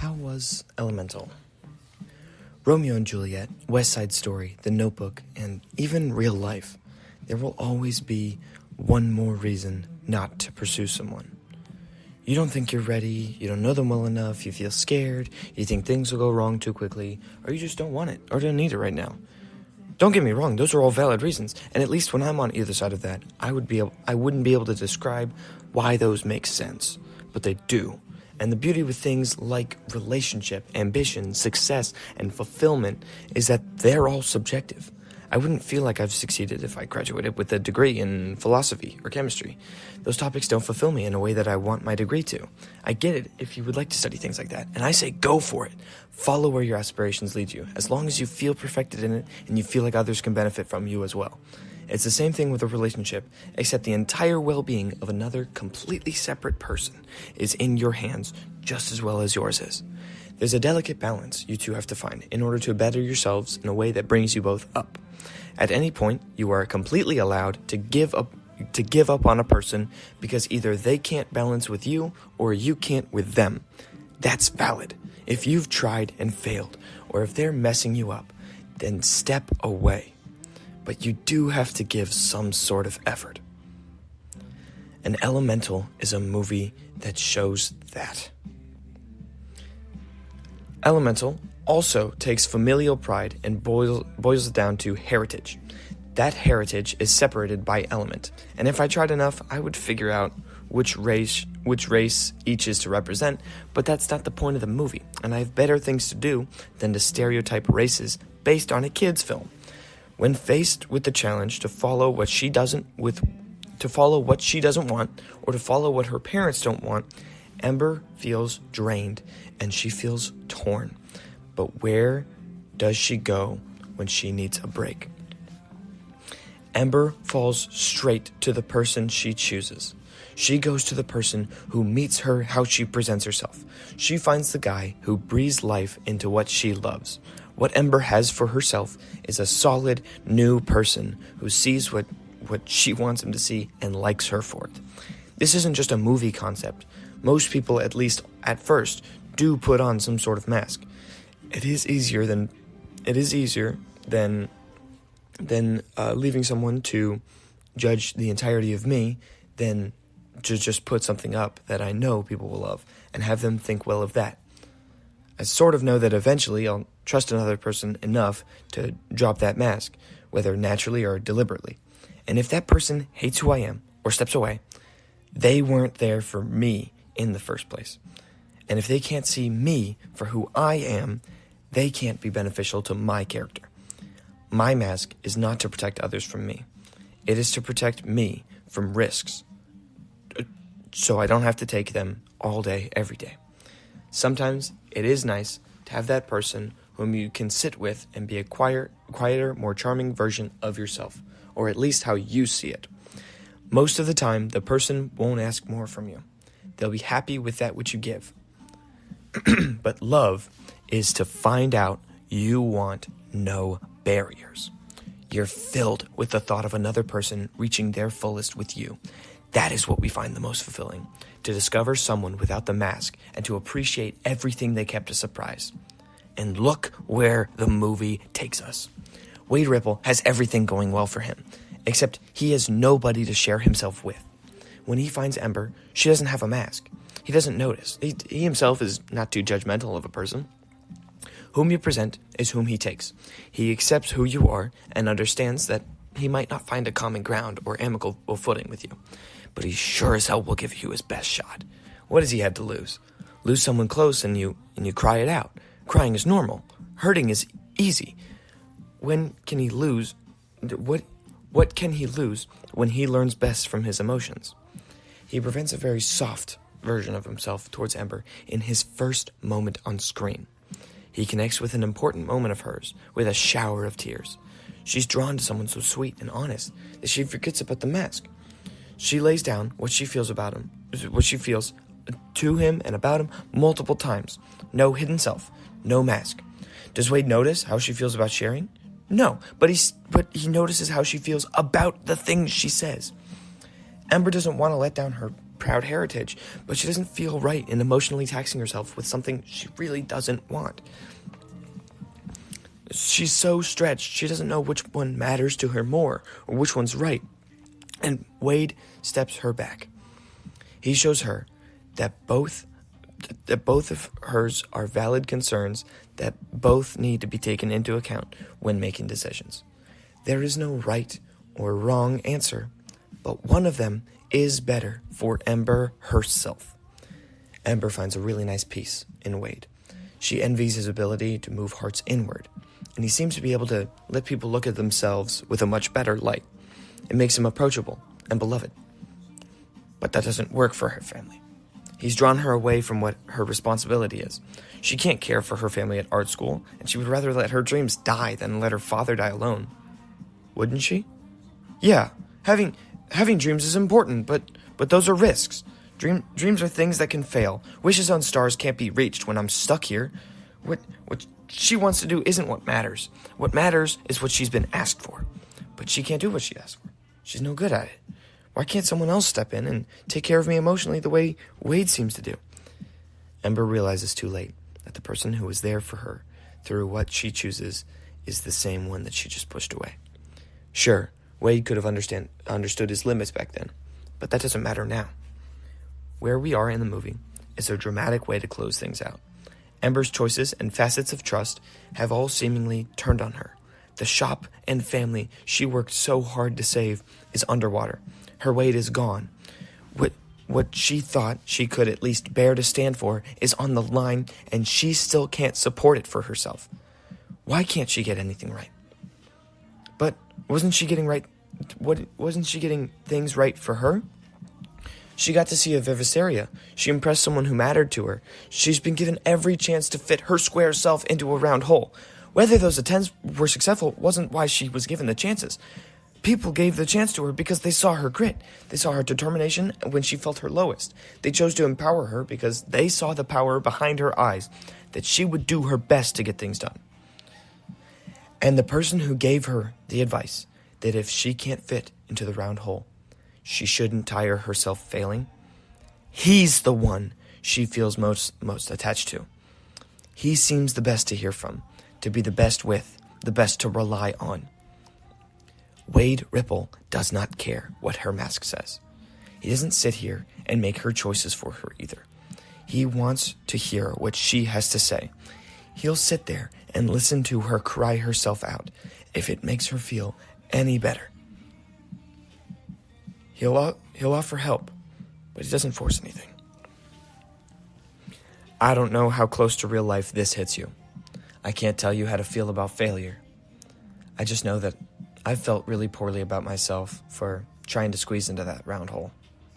How was Elemental? Romeo and Juliet, West Side Story, The Notebook, and even real life, there will always be one more reason not to pursue someone. You don't think you're ready, you don't know them well enough, you feel scared, you think things will go wrong too quickly, or you just don't want it, or don't need it right now. Don't get me wrong, those are all valid reasons, and at least when I'm on either side of that, I wouldn't be able to describe why those make sense, but they do. And the beauty with things like relationship, ambition, success, and fulfillment is that they're all subjective. I wouldn't feel like I've succeeded if I graduated with a degree in philosophy or chemistry. Those topics don't fulfill me in a way that I want my degree to. I get it if you would like to study things like that, and I say go for it. Follow where your aspirations lead you, as long as you feel perfected in it and you feel like others can benefit from you as well. It's the same thing with a relationship, except the entire well-being of another completely separate person is in your hands just as well as yours is. There's a delicate balance you two have to find in order to better yourselves in a way that brings you both up. At any point, you are completely allowed to give up on a person because either they can't balance with you or you can't with them. That's valid. If you've tried and failed, or if they're messing you up, then step away. But you do have to give some sort of effort. And Elemental is a movie that shows that. Elemental also takes familial pride and boils it down to heritage. That heritage is separated by element, and if I tried enough, I would figure out which race each is to represent, but that's not the point of the movie, and I have better things to do than to stereotype races based on a kid's film. When faced with the challenge to follow what she doesn't want, or to follow what her parents don't want, Ember feels drained and she feels torn. But where does she go when she needs a break? Ember falls straight to the person she chooses. She goes to the person who meets her how she presents herself. She finds the guy who breathes life into what she loves. What Ember has for herself is a solid, new person who sees what she wants him to see and likes her for it. This isn't just a movie concept. Most people, at least at first, do put on some sort of mask. It is easier than leaving someone to judge the entirety of me than to just put something up that I know people will love and have them think well of that. I sort of know that eventually I'll trust another person enough to drop that mask, whether naturally or deliberately. And if that person hates who I am or steps away, they weren't there for me in the first place. And if they can't see me for who I am, they can't be beneficial to my character. My mask is not to protect others from me. It is to protect me from risks, so I don't have to take them all day, every day. Sometimes it is nice to have that person whom you can sit with and be a quieter, more charming version of yourself, or at least how you see it. Most of the time, the person won't ask more from you. They'll be happy with that which you give. But love is to find out you want no barriers. You're filled with the thought of another person reaching their fullest with you. That is what we find the most fulfilling, to discover someone without the mask and to appreciate everything they kept a surprise. And look where the movie takes us. Wade Ripple has everything going well for him, except he has nobody to share himself with. When he finds Ember, she doesn't have a mask. He doesn't notice. He himself is not too judgmental of a person. Whom you present is whom he takes. He accepts who you are and understands that he might not find a common ground or amicable footing with you, but he sure as hell will give you his best shot. What does he have to lose? Lose someone close and you cry it out. Crying is normal. Hurting is easy. When can he lose? What can he lose when he learns best from his emotions? He presents a very soft version of himself towards Ember in his first moment on screen. He connects with an important moment of hers with a shower of tears. She's drawn to someone so sweet and honest that she forgets about the mask. She lays down what she feels to him and about him multiple times. No hidden self, no mask. Does Wade notice how she feels about sharing? No, but he notices how she feels about the things she says. Ember doesn't want to let down proud heritage, but she doesn't feel right in emotionally taxing herself with something she really doesn't want. She's so stretched, she doesn't know which one matters to her more, or which one's right. And Wade steps her back. He shows her that both of hers are valid concerns that both need to be taken into account when making decisions. There is no right or wrong answer, but one of them is better for Ember herself. Ember finds a really nice peace in Wade. She envies his ability to move hearts inward, and he seems to be able to let people look at themselves with a much better light. It makes him approachable and beloved. But that doesn't work for her family. He's drawn her away from what her responsibility is. She can't care for her family at art school, and she would rather let her dreams die than let her father die alone. Wouldn't she? Yeah, having dreams is important, but those are risks. Dreams are things that can fail. Wishes on stars can't be reached when I'm stuck here. What she wants to do isn't what matters. What matters is what she's been asked for. But she can't do what she asked for. She's no good at it. Why can't someone else step in and take care of me emotionally the way Wade seems to do? Ember realizes too late that the person who was there for her through what she chooses is the same one that she just pushed away. Sure, Wade could have understood his limits back then, but that doesn't matter now. Where we are in the movie is a dramatic way to close things out. Ember's choices and facets of trust have all seemingly turned on her. The shop and family she worked so hard to save is underwater. Her Wade is gone. What she thought she could at least bear to stand for is on the line, and she still can't support it for herself. Why can't she get anything right? But wasn't she getting things right for her? She got to see a Viviseria. She impressed someone who mattered to her. She's been given every chance to fit her square self into a round hole. Whether those attempts were successful wasn't why she was given the chances. People gave the chance to her because they saw her grit. They saw her determination when she felt her lowest. They chose to empower her because they saw the power behind her eyes, that she would do her best to get things done. And the person who gave her the advice that if she can't fit into the round hole, she shouldn't tire herself failing, he's the one she feels most attached to. He seems the best to hear from, to be the best with, the best to rely on. Wade Ripple does not care what her mask says. He doesn't sit here and make her choices for her either. He wants to hear what she has to say. He'll sit there and listen to her cry herself out if it makes her feel any better. He'll offer help, but he doesn't force anything. I don't know how close to real life this hits you. I can't tell you how to feel about failure. I just know that I've felt really poorly about myself for trying to squeeze into that round hole.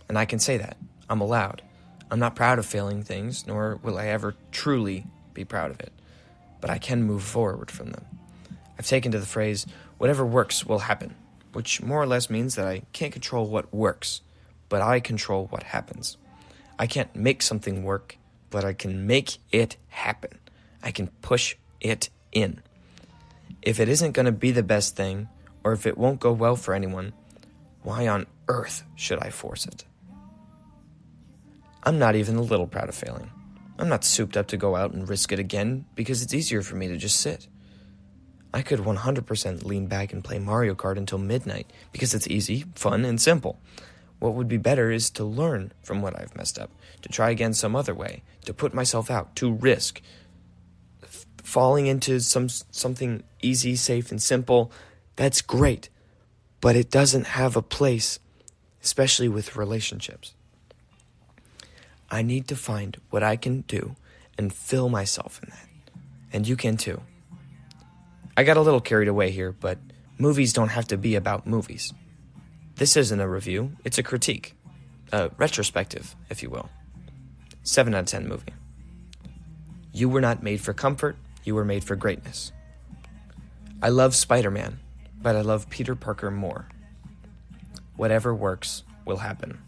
And I can say that. I'm allowed. I'm not proud of failing things, nor will I ever truly be proud of it. But I can move forward from them. I've taken to the phrase, whatever works will happen, which more or less means that I can't control what works, but I control what happens. I can't make something work, but I can make it happen. I can push it in. If it isn't going to be the best thing, or if it won't go well for anyone, why on earth should I force it? I'm not even a little proud of failing. I'm not souped up to go out and risk it again because it's easier for me to just sit. I could 100% lean back and play Mario Kart until midnight because it's easy, fun, and simple. What would be better is to learn from what I've messed up, to try again some other way, to put myself out, to risk. Falling into something easy, safe, and simple, that's great, but it doesn't have a place, especially with relationships. I need to find what I can do and fill myself in that. And you can too. I got a little carried away here, but movies don't have to be about movies. This isn't a review, it's a critique. A retrospective, if you will. 7 out of 10 movie. You were not made for comfort, you were made for greatness. I love Spider-Man, but I love Peter Parker more. Whatever works will happen.